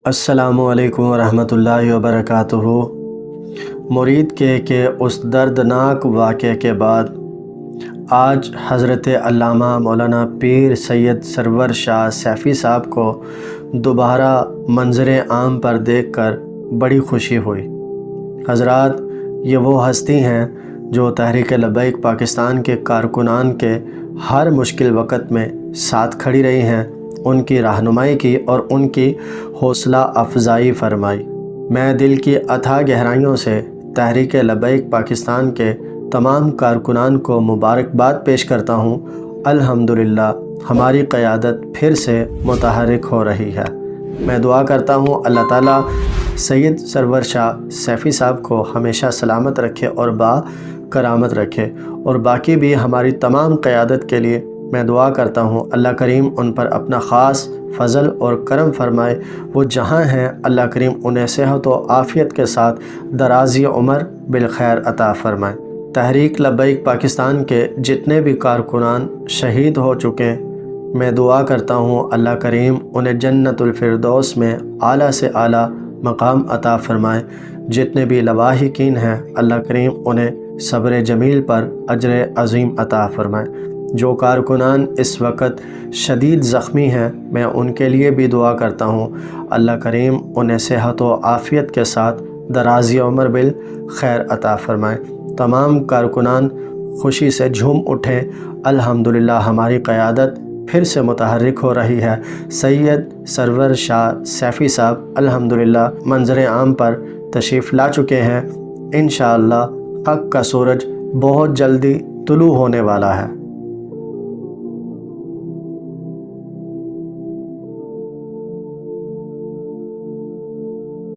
अस्सलामुअलैकुम वरहमतुल्लाहि वबरकातुहू। मुरीद के उस दर्दनाक वाक़े के बाद आज हज़रत अल्लामा मौलाना पीर सैयद सरवर शाह सैफ़ी साहब को दोबारा मंज़र आम पर देखकर बड़ी खुशी हुई। हज़रात, ये वो हस्ती हैं जो तहरीक लब्बैक पाकिस्तान के कारकुनान के हर मुश्किल वक़्त में साथ खड़ी रही हैं, उनकी रहनुमाई की और उनकी हौसला अफजाई फरमाई। मैं दिल की अथाह गहराइयों से तहरीक लब्बैक पाकिस्तान के तमाम कारकुनान को मुबारकबाद पेश करता हूँ। अल्हम्दुलिल्लाह हमारी क़यादत फिर से मुतहर्रिक हो रही है। मैं दुआ करता हूँ अल्लाह ताला सैयद सरवर शाह सैफ़ी साहब को हमेशा सलामत रखे और करामत रखे, और बाकी भी हमारी तमाम क़यादत के लिए मैं दुआ करता हूँ अल्लाह करीम उन पर अपना ख़ास फ़ज़ल और करम फ़रमाए। वो जहाँ हैं अल्लाह करीम उन्हें सेहत व आफ़ियत के साथ दराज़ी उम्र बिलखैर अता फ़रमाए। तहरीक लब्बैक पाकिस्तान के जितने भी कारकुनान शहीद हो चुके, मैं दुआ करता हूँ अल्लाह करीम उन्हें जन्नतुल फ़िरदौस में आला से आला मकाम अता फ़रमाए। जितने भी लवाहिकीन हैं अल्लाह करीम उन्हें सब्र जमील पर अजर अज़ीम अता फ़रमाए। जो कारकुनान इस वक्त शदीद ज़ख्मी हैं, मैं उनके लिए भी दुआ करता हूँ अल्लाह करीम उन्हें सेहत व आफ़ियत के साथ दराज़ी उम्र बिल खैर अता फ़रमाए। तमाम कारकुनान खुशी से झूम उठें। अल्हम्दुलिल्लाह हमारी क़यादत फिर से मुतहर्रिक हो रही है। सैयद सरवर शाह सैफ़ी साहब अल्हम्दुलिल्लाह मंज़र आम पर तशरीफ़ ला चुके हैं। इंशाअल्लाह हक़ का सूरज बहुत जल्दी तुलू होने वाला है।